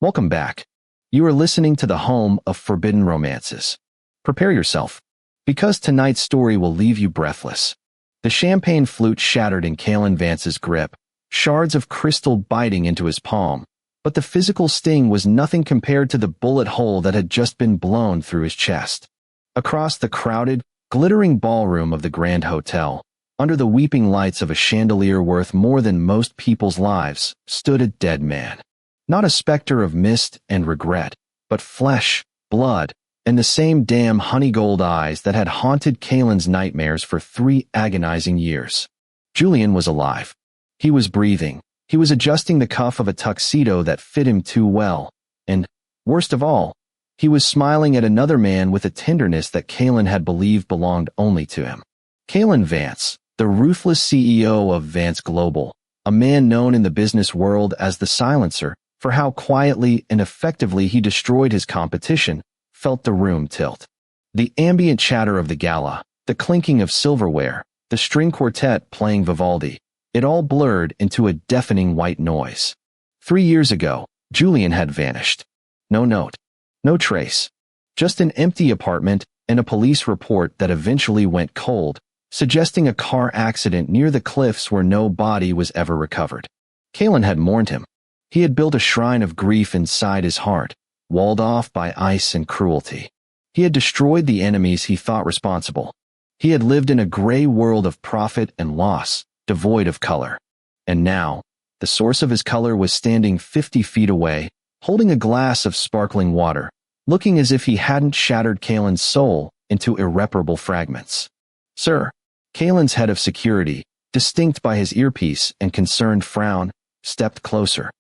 Welcome back. You are listening to the home of forbidden romances. Prepare yourself, because tonight's story will leave you breathless. The champagne flute shattered in Kalen Vance's grip, shards of crystal biting into his palm, but the physical sting was nothing compared to the bullet hole that had just been blown through his chest. Across the crowded, glittering ballroom of the Grand Hotel, under the weeping lights of a chandelier worth more than most people's lives, stood a dead man. Not a specter of mist and regret, but flesh, blood, and the same damn honey-gold eyes that had haunted Kalen's nightmares for 3 agonizing years. Julian was alive. He was breathing. He was adjusting the cuff of a tuxedo that fit him too well. And, worst of all, he was smiling at another man with a tenderness that Kalen had believed belonged only to him. Kalen Vance, the ruthless CEO of Vance Global, a man known in the business world as the Silencer, for how quietly and effectively he destroyed his competition, felt the room tilt. The ambient chatter of the gala, the clinking of silverware, the string quartet playing Vivaldi, it all blurred into a deafening white noise. 3 years ago, Julian had vanished. No note, no trace. Just an empty apartment and a police report that eventually went cold, suggesting a car accident near the cliffs where no body was ever recovered. Kalen had mourned him. He had built a shrine of grief inside his heart, walled off by ice and cruelty. He had destroyed the enemies he thought responsible. He had lived in a gray world of profit and loss, devoid of color. And now, the source of his color was standing 50 feet away, holding a glass of sparkling water, looking as if he hadn't shattered Kalen's soul into irreparable fragments. Sir, Kalen's head of security, distinct by his earpiece and concerned frown, stepped closer.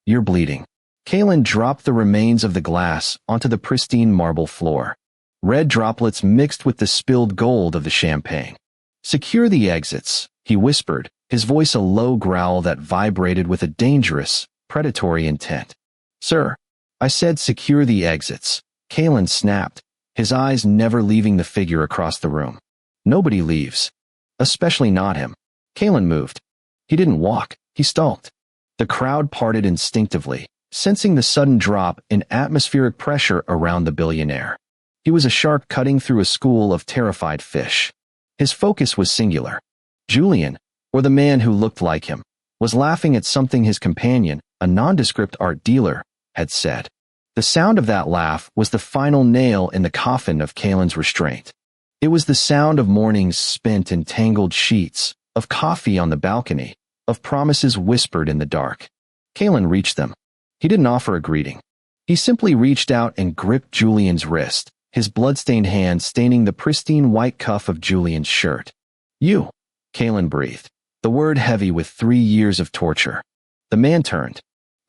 You're bleeding. Kalen dropped the remains of the glass onto the pristine marble floor. Red droplets mixed with the spilled gold of the champagne. Secure the exits, he whispered, his voice a low growl that vibrated with a dangerous, predatory intent. Sir, I said secure the exits. Kalen snapped, his eyes never leaving the figure across the room. Nobody leaves. Especially not him. Kalen moved. He didn't walk, he stalked. The crowd parted instinctively, sensing the sudden drop in atmospheric pressure around the billionaire. He was a shark cutting through a school of terrified fish. His focus was singular. Julian, or the man who looked like him, was laughing at something his companion, a nondescript art dealer, had said. The sound of that laugh was the final nail in the coffin of Kalen's restraint. It was the sound of mornings spent in tangled sheets, of coffee on the balcony, of promises whispered in the dark. Kalen reached them. He didn't offer a greeting. He simply reached out and gripped Julian's wrist, his blood-stained hand staining the pristine white cuff of Julian's shirt. You, Kalen breathed, the word heavy with 3 years of torture. The man turned.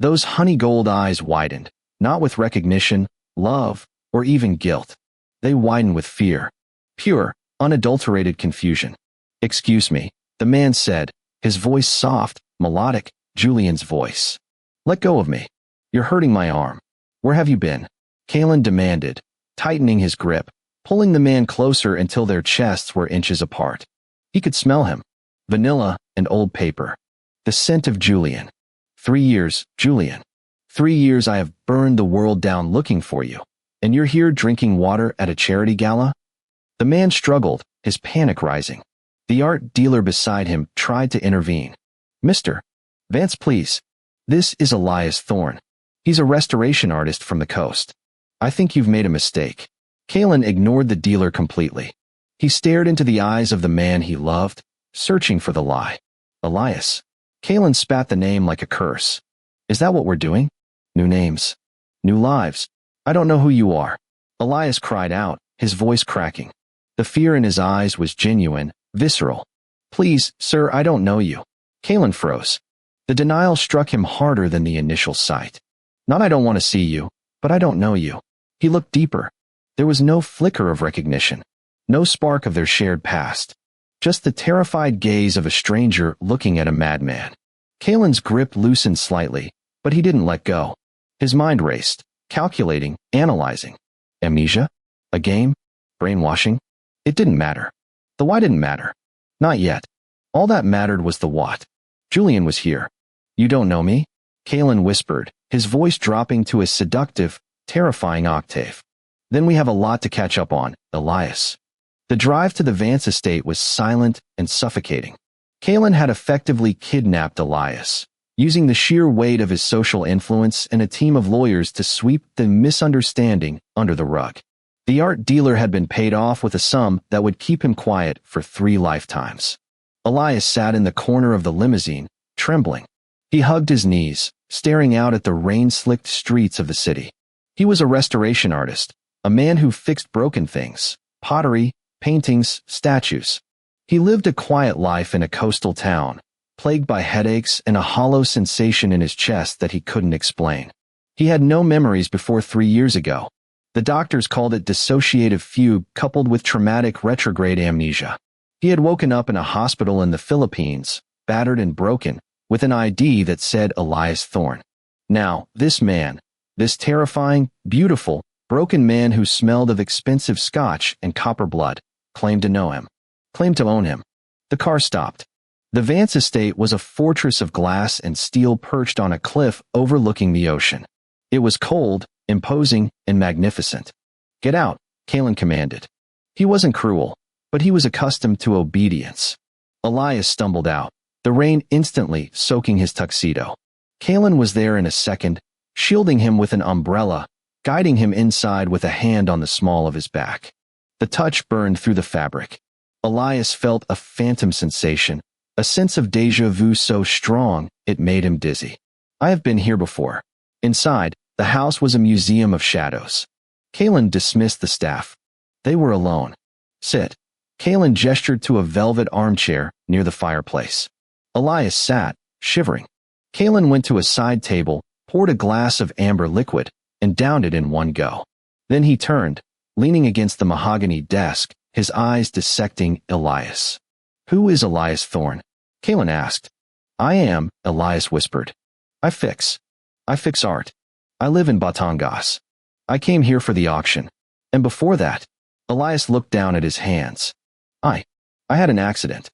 Those honey-gold eyes widened, not with recognition, love, or even guilt. They widened with fear. Pure, unadulterated confusion. Excuse me, the man said, his voice soft, melodic, Julian's voice. Let go of me. You're hurting my arm. Where have you been? Kalen demanded, tightening his grip, pulling the man closer until their chests were inches apart. He could smell him. Vanilla and old paper. The scent of Julian. 3 years, Julian. 3 years I have burned the world down looking for you. And you're here drinking water at a charity gala? The man struggled, his panic rising. The art dealer beside him tried to intervene. Mr. Vance, please. This is Elias Thorne. He's a restoration artist from the coast. I think you've made a mistake. Kalen ignored the dealer completely. He stared into the eyes of the man he loved, searching for the lie. Elias. Kalen spat the name like a curse. Is that what we're doing? New names. New lives. I don't know who you are. Elias cried out, his voice cracking. The fear in his eyes was genuine, visceral. Please, sir, I don't know you. Kalen froze. The denial struck him harder than the initial sight. Not I don't want to see you, but I don't know you. He looked deeper. There was no flicker of recognition, no spark of their shared past, just the terrified gaze of a stranger looking at a madman. Kalen's grip loosened slightly, but he didn't let go. His mind raced, calculating, analyzing. Amnesia? A game? Brainwashing? It didn't matter. The why didn't matter. Not yet. All that mattered was the what. Julian was here. You don't know me? Kalen whispered, his voice dropping to a seductive, terrifying octave. Then we have a lot to catch up on, Elias. The drive to the Vance estate was silent and suffocating. Kalen had effectively kidnapped Elias, using the sheer weight of his social influence and a team of lawyers to sweep the misunderstanding under the rug. The art dealer had been paid off with a sum that would keep him quiet for 3 lifetimes. Elias sat in the corner of the limousine, trembling. He hugged his knees, staring out at the rain-slicked streets of the city. He was a restoration artist, a man who fixed broken things, pottery, paintings, statues. He lived a quiet life in a coastal town, plagued by headaches and a hollow sensation in his chest that he couldn't explain. He had no memories before 3 years ago. The doctors called it dissociative fugue coupled with traumatic retrograde amnesia. He had woken up in a hospital in the Philippines, battered and broken, with an ID that said Elias Thorne. Now, this man, this terrifying, beautiful, broken man who smelled of expensive scotch and copper blood, claimed to know him, claimed to own him. The car stopped. The Vance estate was a fortress of glass and steel perched on a cliff overlooking the ocean. It was cold, imposing, and magnificent. Get out, Kalen commanded. He wasn't cruel, but he was accustomed to obedience. Elias stumbled out, the rain instantly soaking his tuxedo. Kalen was there in a second, shielding him with an umbrella, guiding him inside with a hand on the small of his back. The touch burned through the fabric. Elias felt a phantom sensation, a sense of déjà vu so strong it made him dizzy. I have been here before. Inside, the house was a museum of shadows. Kalen dismissed the staff. They were alone. Sit. Kalen gestured to a velvet armchair near the fireplace. Elias sat, shivering. Kalen went to a side table, poured a glass of amber liquid, and downed it in one go. Then he turned, leaning against the mahogany desk, his eyes dissecting Elias. Who is Elias Thorne? Kalen asked. I am, Elias whispered. I fix art. I live in Batangas. I came here for the auction. And before that, Elias looked down at his hands. I had an accident.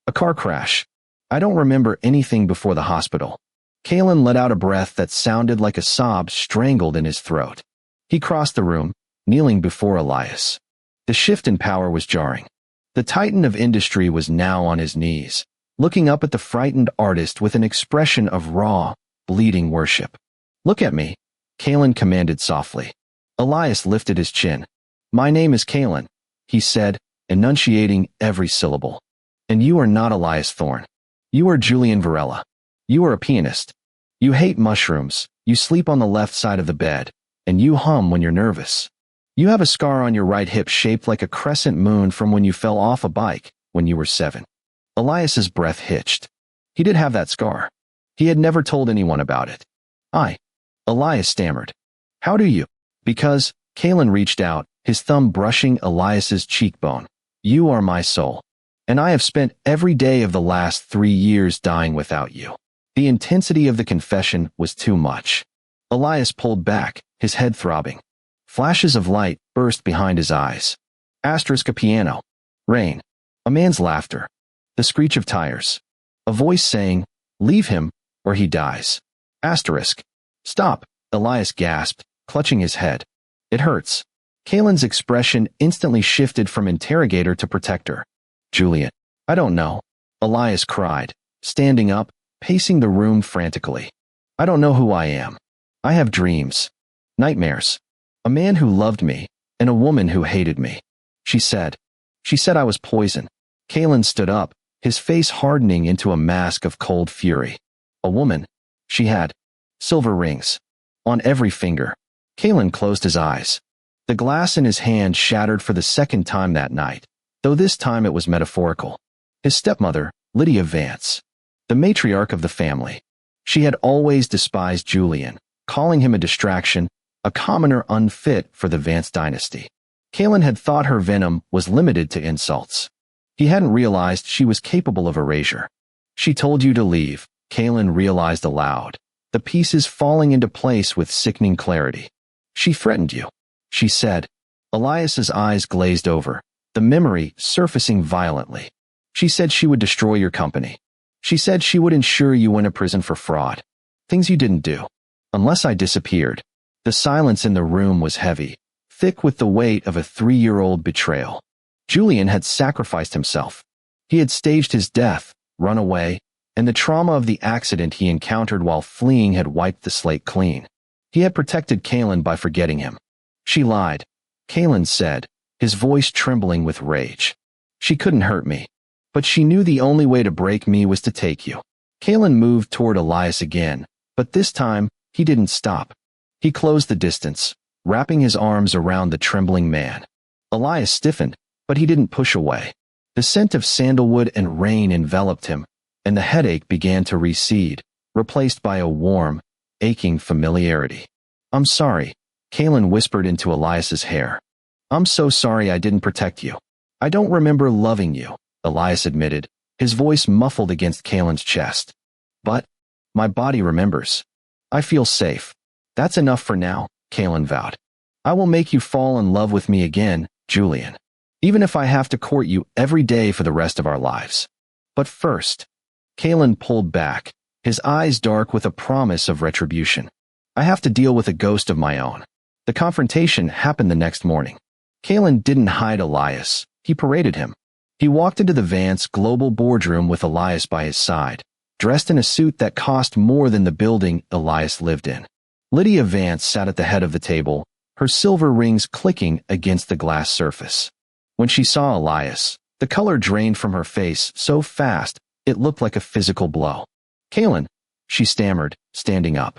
A car crash. I don't remember anything before the hospital. Kalen let out a breath that sounded like a sob strangled in his throat. He crossed the room, kneeling before Elias. The shift in power was jarring. The titan of industry was now on his knees, looking up at the frightened artist with an expression of raw, bleeding worship. Look at me, Kalen commanded softly. Elias lifted his chin. My name is Kalen, he said, enunciating every syllable. And you are not Elias Thorne. You are Julian Varela. You are a pianist. You hate mushrooms, you sleep on the left side of the bed, and you hum when you're nervous. You have a scar on your right hip shaped like a crescent moon from when you fell off a bike when you were 7. Elias's breath hitched. He did have that scar. He had never told anyone about it. Elias stammered. How do you? Because, Kalen reached out, his thumb brushing Elias's cheekbone. You are my soul. And I have spent every day of the last 3 years dying without you. The intensity of the confession was too much. Elias pulled back, his head throbbing. Flashes of light burst behind his eyes. Asterisk a piano. Rain. A man's laughter. The screech of tires. A voice saying, leave him, or he dies. Asterisk. Stop, Elias gasped, clutching his head. It hurts. Kalen's expression instantly shifted from interrogator to protector. Julian. I don't know. Elias cried, standing up, pacing the room frantically. I don't know who I am. I have dreams. Nightmares. A man who loved me, and a woman who hated me. She said I was poison. Kalen stood up, his face hardening into a mask of cold fury. A woman. She had silver rings. On every finger. Kalen closed his eyes. The glass in his hand shattered for the second time that night, though this time it was metaphorical. His stepmother, Lydia Vance. The matriarch of the family. She had always despised Julian, calling him a distraction, a commoner unfit for the Vance dynasty. Kalen had thought her venom was limited to insults. He hadn't realized she was capable of erasure. She told you to leave, Kalen realized aloud, the pieces falling into place with sickening clarity. She threatened you. She said. Elias's eyes glazed over, the memory surfacing violently. She said she would destroy your company. She said she would ensure you went to prison for fraud. Things you didn't do. Unless I disappeared. The silence in the room was heavy, thick with the weight of a 3-year-old betrayal. Julian had sacrificed himself. He had staged his death, run away, and the trauma of the accident he encountered while fleeing had wiped the slate clean. He had protected Kaylin by forgetting him. She lied, Kaylin said, his voice trembling with rage. She couldn't hurt me. But she knew the only way to break me was to take you. Kaylin moved toward Elias again, but this time, he didn't stop. He closed the distance, wrapping his arms around the trembling man. Elias stiffened, but he didn't push away. The scent of sandalwood and rain enveloped him, and the headache began to recede, replaced by a warm, aching familiarity. I'm sorry, Kaylin whispered into Elias's hair. I'm so sorry I didn't protect you. I don't remember loving you, Elias admitted, his voice muffled against Kaylin's chest. But my body remembers. I feel safe. That's enough for now, Kaylin vowed. I will make you fall in love with me again, Julian. Even if I have to court you every day for the rest of our lives. But first, Kaylin pulled back, his eyes dark with a promise of retribution. I have to deal with a ghost of my own. The confrontation happened the next morning. Kaylin didn't hide Elias. He paraded him. He walked into the Vance Global boardroom with Elias by his side, dressed in a suit that cost more than the building Elias lived in. Lydia Vance sat at the head of the table, her silver rings clicking against the glass surface. When she saw Elias, the color drained from her face so fast it looked like a physical blow. Kaylin, she stammered, standing up.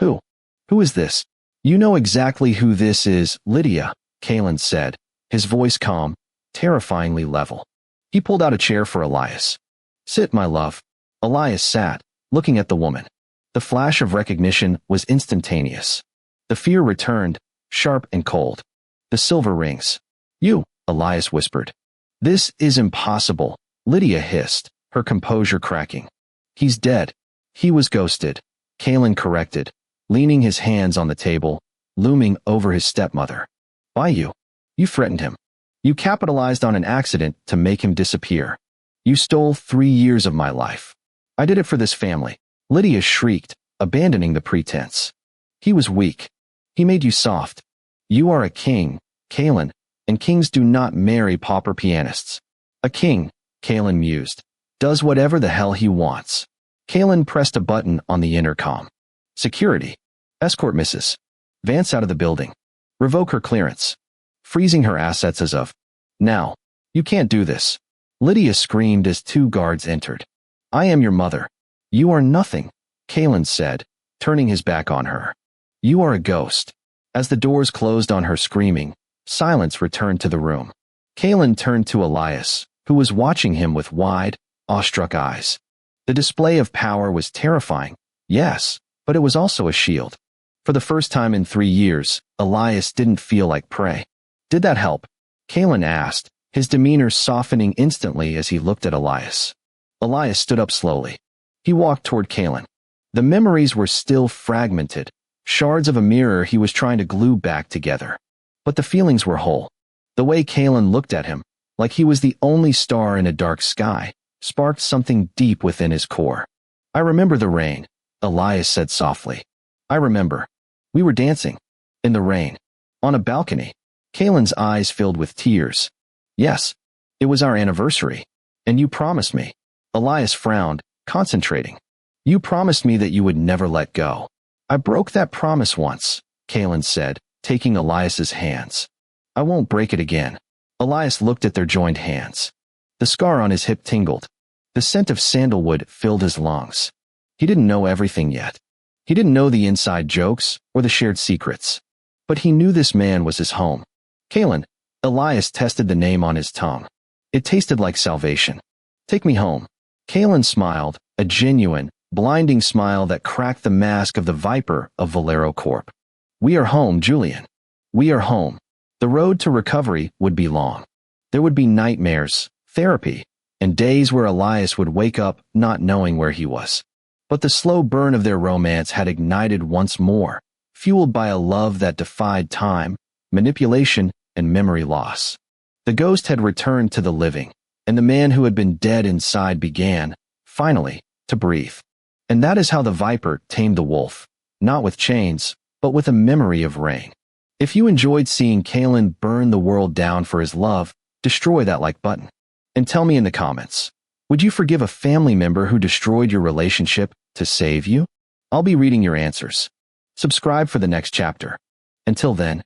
Who? Who is this? You know exactly who this is, Lydia, Kaylin said, his voice calm, terrifyingly level. He pulled out a chair for Elias. Sit, my love. Elias sat, looking at the woman. The flash of recognition was instantaneous. The fear returned, sharp and cold. The silver rings. You, Elias whispered. This is impossible, Lydia hissed, her composure cracking. He's dead. He was ghosted, Kaylin corrected, leaning his hands on the table, looming over his stepmother. By you. You threatened him. You capitalized on an accident to make him disappear. You stole 3 years of my life. I did it for this family. Lydia shrieked, abandoning the pretense. He was weak. He made you soft. You are a king, Kaylin, and kings do not marry pauper pianists. A king, Kaylin mused, does whatever the hell he wants. Kaylin pressed a button on the intercom. Security. Escort Mrs. Vance out of the building. Revoke her clearance. Freezing her assets as of now. You can't do this. Lydia screamed as 2 guards entered. I am your mother. You are nothing, Kaylin said, turning his back on her. You are a ghost. As the doors closed on her screaming, silence returned to the room. Kaylin turned to Elias, who was watching him with wide, awestruck eyes. The display of power was terrifying, yes, but it was also a shield. For the first time in 3 years, Elias didn't feel like prey. Did that help? Kaylin asked, his demeanor softening instantly as he looked at Elias. Elias stood up slowly. He walked toward Kaylin. The memories were still fragmented, shards of a mirror he was trying to glue back together. But the feelings were whole. The way Kaylin looked at him, like he was the only star in a dark sky, sparked something deep within his core. I remember the rain, Elias said softly. I remember. We were dancing. In the rain. On a balcony. Kaylin's eyes filled with tears. Yes. It was our anniversary. And you promised me. Elias frowned, concentrating. You promised me that you would never let go. I broke that promise once, Kaylin said, taking Elias's hands. I won't break it again. Elias looked at their joined hands. The scar on his hip tingled. The scent of sandalwood filled his lungs. He didn't know everything yet. He didn't know the inside jokes or the shared secrets. But he knew this man was his home. Kaylin, Elias tested the name on his tongue. It tasted like salvation. Take me home. Kaylin smiled, a genuine, blinding smile that cracked the mask of the viper of Valero Corp. We are home, Julian. We are home. The road to recovery would be long. There would be nightmares, therapy, and days where Elias would wake up not knowing where he was. But the slow burn of their romance had ignited once more, fueled by a love that defied time, manipulation, and memory loss. The ghost had returned to the living, and the man who had been dead inside began, finally, to breathe. And that is how the viper tamed the wolf, not with chains, but with a memory of rain. If you enjoyed seeing Kalen burn the world down for his love, destroy that like button. And tell me in the comments, would you forgive a family member who destroyed your relationship to save you? I'll be reading your answers. Subscribe for the next chapter. Until then,